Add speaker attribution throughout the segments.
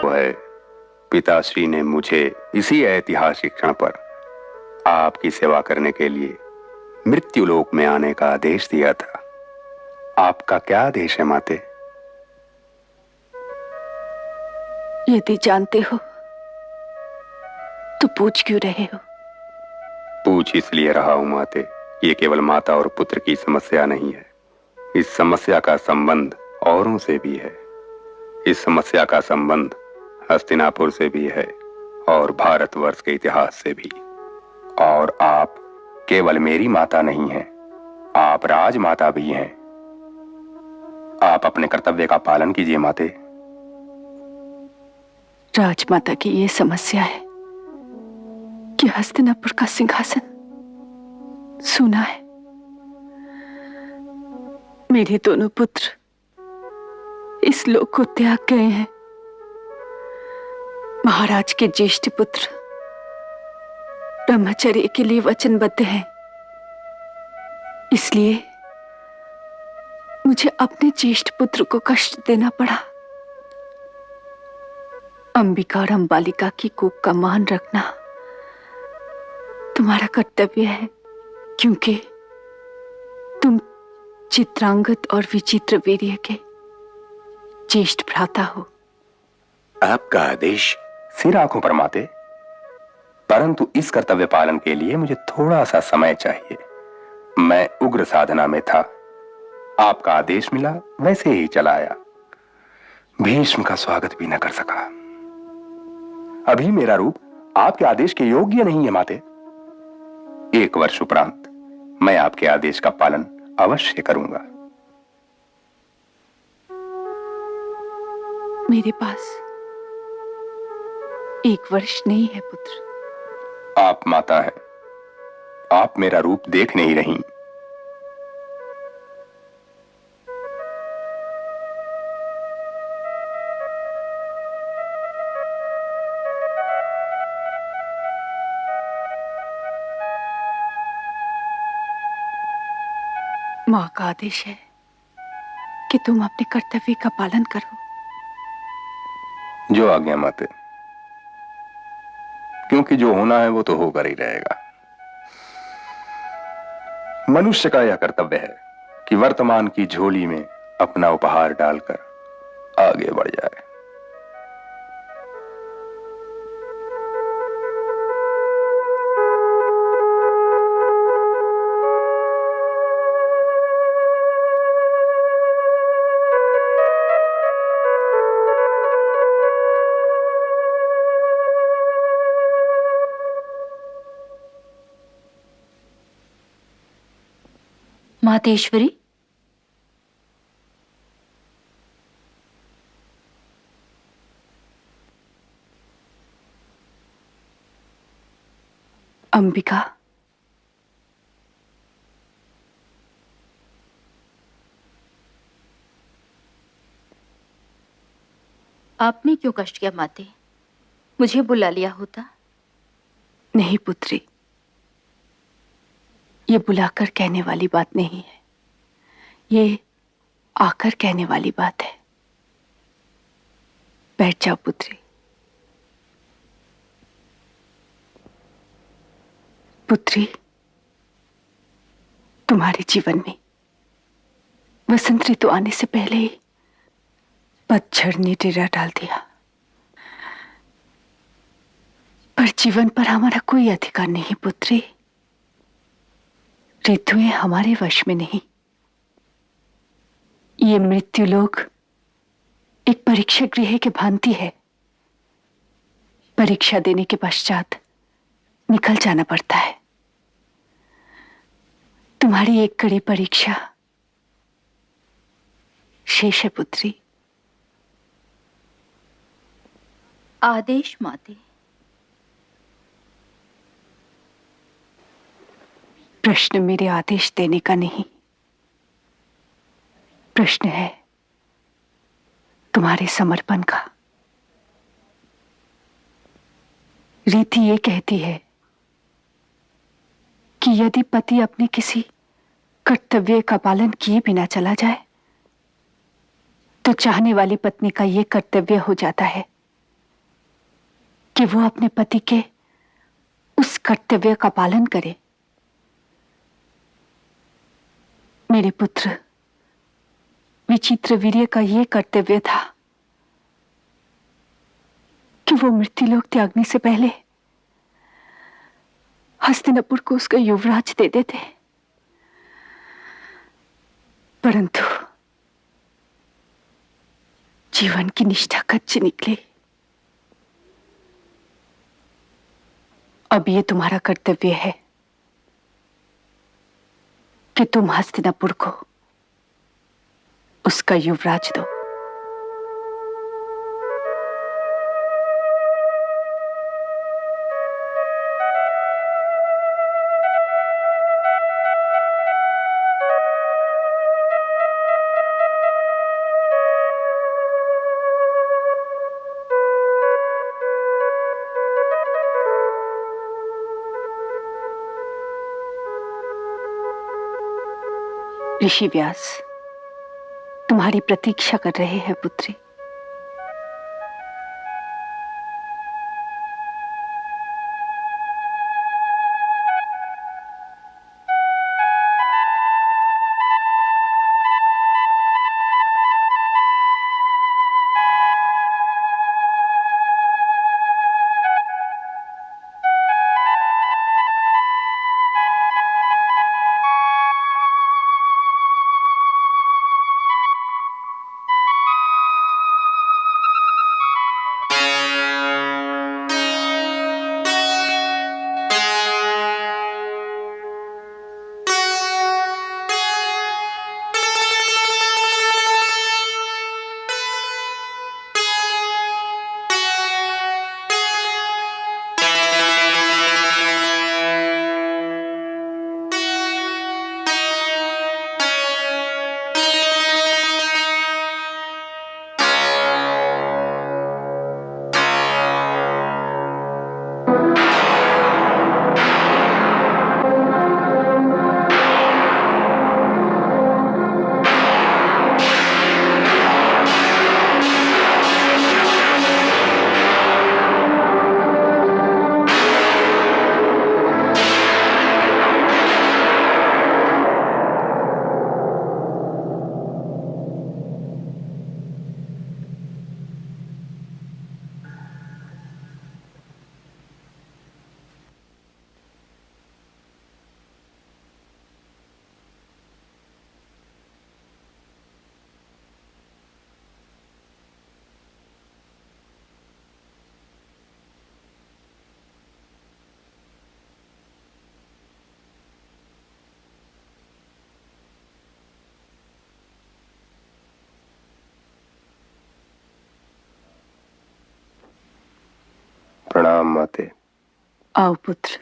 Speaker 1: है पिताश्री ने मुझे इसी ऐतिहासिक क्षण पर आपकी सेवा करने के लिए मृत्युलोक में आने का आदेश दिया था। आपका क्या आदेश है माते?
Speaker 2: यदि जानते हो तो पूछ क्यों रहे हो?
Speaker 1: पूछ इसलिए रहा हूं माते, ये केवल माता और पुत्र की समस्या नहीं है। इस समस्या का संबंध औरों से भी है। इस समस्या का संबंध हस्तिनापुर से भी है और भारतवर्ष के इतिहास से भी। और आप केवल मेरी माता नहीं हैं, आप राजमाता भी हैं। आप अपने कर्तव्य का पालन कीजिए माते।
Speaker 2: राजमाता की ये समस्या है कि हस्तिनापुर का सिंहासन सूना है। मेरे दोनों पुत्र इस लोक को त्याग गए हैं। महाराज के ज्येष्ठ पुत्र ब्रह्मचर्य के लिए वचनबद्ध हैं। इसलिए मुझे अपने ज्येष्ठ पुत्र को कष्ट देना पड़ा। अंबिका और अंबालिका की कोख का मान रखना तुम्हारा कर्तव्य है, क्योंकि तुम चित्रांगद और विचित्र वीर्य के ज्येष्ठ भ्राता हो।
Speaker 1: आपका आदेश सिर आंखों पर माते, परंतु इस कर्तव्य पालन के लिए मुझे थोड़ा सा समय चाहिए। मैं उग्र साधना में था, आपका आदेश मिला वैसे ही चला आया। भीष्म का स्वागत भी न कर सका। अभी मेरा रूप आपके आदेश के योग्य नहीं है माते। 1 वर्ष उपरांत मैं आपके आदेश का पालन अवश्य करूंगा।
Speaker 2: मेरे पास 1 वर्ष नहीं है पुत्र।
Speaker 1: आप माता है, आप मेरा रूप देख नहीं रही।
Speaker 2: मां का आदेश है कि तुम अपने कर्तव्य का पालन करो।
Speaker 1: जो आज्ञा माते, क्योंकि जो होना है वो तो होकर ही रहेगा। मनुष्य का यह कर्तव्य है कि वर्तमान की झोली में अपना उपहार डालकर आगे बढ़ जाए।
Speaker 3: मातेश्वरी,
Speaker 2: अंबिका,
Speaker 3: आपने क्यों कष्ट किया माते? मुझे बुला लिया होता।
Speaker 2: नहीं पुत्री, ये बुलाकर कहने वाली बात नहीं है, ये आकर कहने वाली बात है। बैठ जाओ पुत्री। पुत्री, तुम्हारे जीवन में वसंत ऋतु आने से पहले ही पतझड़ ने डेरा डाल दिया, पर जीवन पर हमारा कोई अधिकार नहीं पुत्री। ऋतुएं हमारे वश में नहीं। ये मृत्युलोक एक परीक्षा गृह के भांति है। परीक्षा देने के पश्चात निकल जाना पड़ता है। तुम्हारी एक कड़ी परीक्षा शेष है पुत्री।
Speaker 3: आदेश माते।
Speaker 2: प्रश्न मेरे आदेश देने का नहीं, प्रश्न है तुम्हारे समर्पण का। रीति ये कहती है कि यदि पति अपने किसी कर्तव्य का पालन किए बिना चला जाए तो चाहने वाली पत्नी का यह कर्तव्य हो जाता है कि वो अपने पति के उस कर्तव्य का पालन करे। मेरे पुत्र विचित्र वीर्य का यह कर्तव्य था कि वो मृत्युलोक त्यागने से पहले हस्तिनापुर को उसका युवराज दे देते, परंतु जीवन की निष्ठा कच्ची निकली। अब ये तुम्हारा कर्तव्य है कि तुम हस्तिनापुर को उसका युवराज दो। ऋषि व्यास तुम्हारी प्रतीक्षा कर रहे हैं पुत्री।
Speaker 1: प्रणाम माते।
Speaker 2: आओ पुत्र।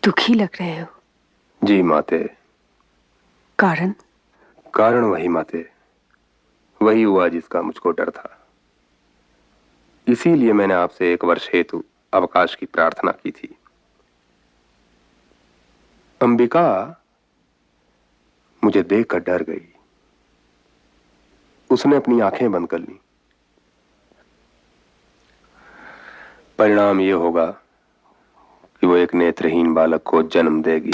Speaker 2: दुखी लग रहे हो?
Speaker 1: जी माते।
Speaker 2: कारण?
Speaker 1: कारण वही माते, वही हुआ जिसका मुझको डर था। इसीलिए मैंने आपसे 1 वर्ष हेतु अवकाश की प्रार्थना की थी। अंबिका मुझे देखकर डर गई। उसने अपनी आंखें बंद कर ली। परिणाम यह होगा कि वो एक नेत्रहीन बालक को जन्म देगी।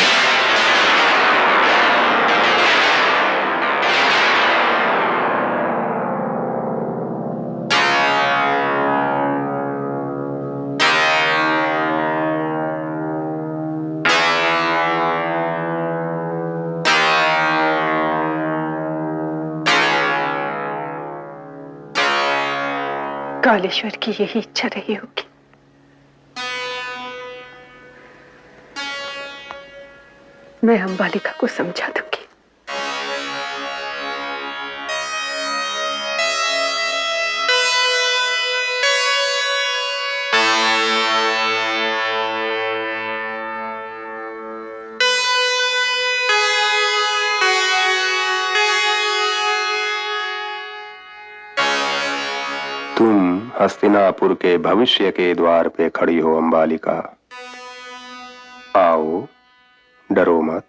Speaker 2: कालेश्वर की यही इच्छा रही होगी। मैं अंबालिका को समझा दूंगी।
Speaker 1: तुम हस्तिनापुर के भविष्य के द्वार पे खड़ी हो अंबालिका, आओ, डरो मत।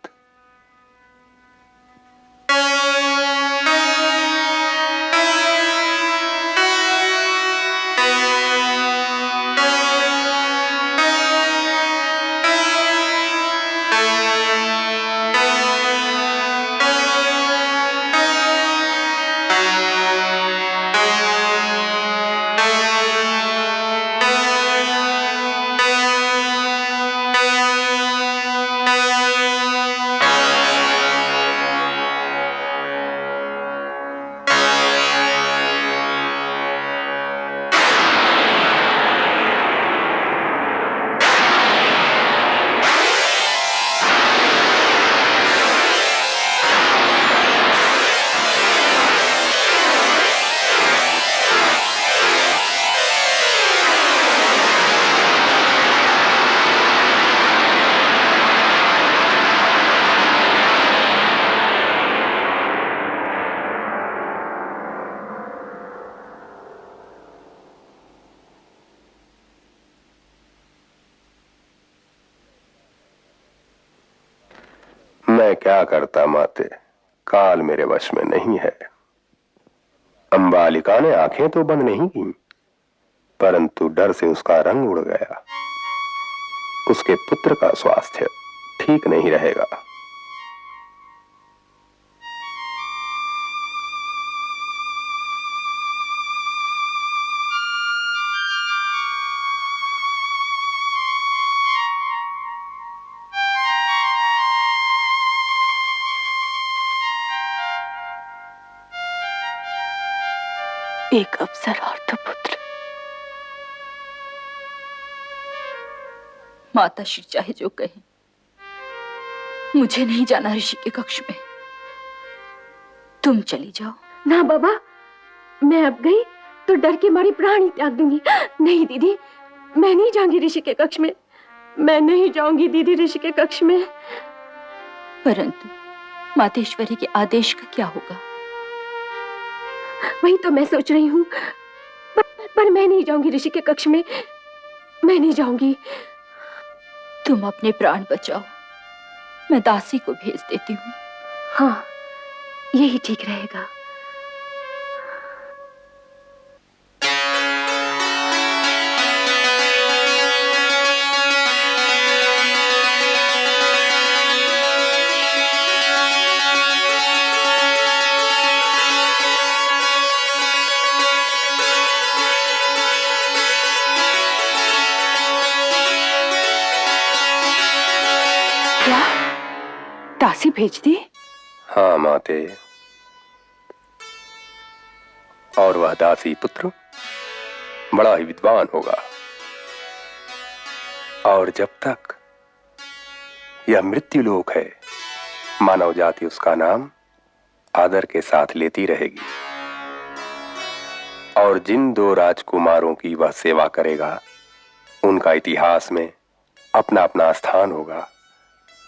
Speaker 1: मैं क्या करता माते, काल मेरे वश में नहीं है। अंबालिका ने आंखें तो बंद नहीं की, परंतु डर से उसका रंग उड़ गया। उसके पुत्र का स्वास्थ्य ठीक नहीं रहेगा।
Speaker 2: एक अवसर और तो पुत्र।
Speaker 3: माता श्री चाहे जो कहे, मुझे नहीं जाना ऋषि के कक्ष में। तुम चली जाओ।
Speaker 4: ना बाबा, मैं अब गई तो डर के मारे प्राण ही त्याग दूंगी। नहीं दीदी, मैं नहीं जाऊंगी ऋषि के कक्ष में। मैं नहीं जाऊंगी दीदी ऋषि के कक्ष में।
Speaker 3: परंतु मातेश्वरी के आदेश का क्या होगा?
Speaker 4: वही तो मैं सोच रही हूँ, पर मैं नहीं जाऊंगी ऋषि के कक्ष में। मैं नहीं जाऊंगी।
Speaker 3: तुम अपने प्राण बचाओ, मैं दासी को भेज देती हूँ।
Speaker 4: हाँ, यही ठीक रहेगा।
Speaker 2: क्या दासी भेज दी?
Speaker 1: हाँ माते, और वह दासी पुत्र बड़ा ही विद्वान होगा, और जब तक यह मृत्यु लोक है, मानव जाति उसका नाम आदर के साथ लेती रहेगी। और जिन दो राजकुमारों की वह सेवा करेगा, उनका इतिहास में अपना अपना स्थान होगा,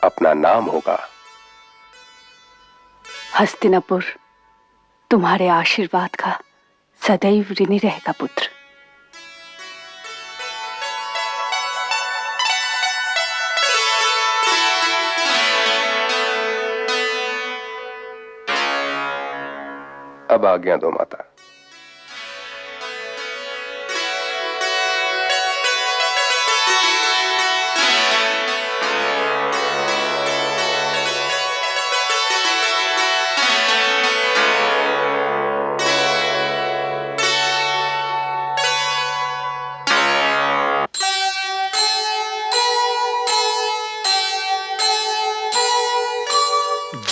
Speaker 1: अपना नाम होगा।
Speaker 2: हस्तिनापुर तुम्हारे आशीर्वाद का सदैव ऋणी रहेगा पुत्र।
Speaker 1: अब आज्ञा दो माता।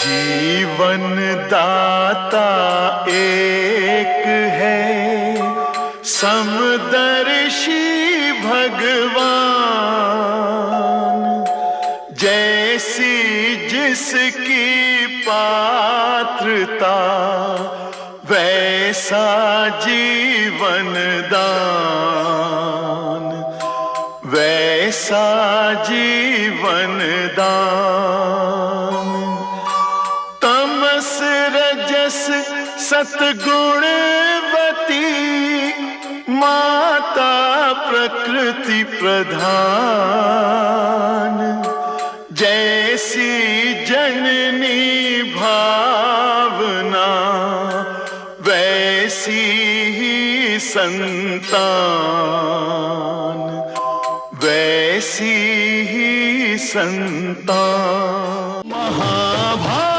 Speaker 5: जीवन दाता एक है, समदर्शी भगवान। जैसी जिसकी पात्रता, वैसा जीवन दान, वैसा जीवन दान। तमस रजस सतगुणवती माता प्रकृति प्रधान, जैसी जननी भावना वैसी ही संतान, वैसी ही संतान। महाभारत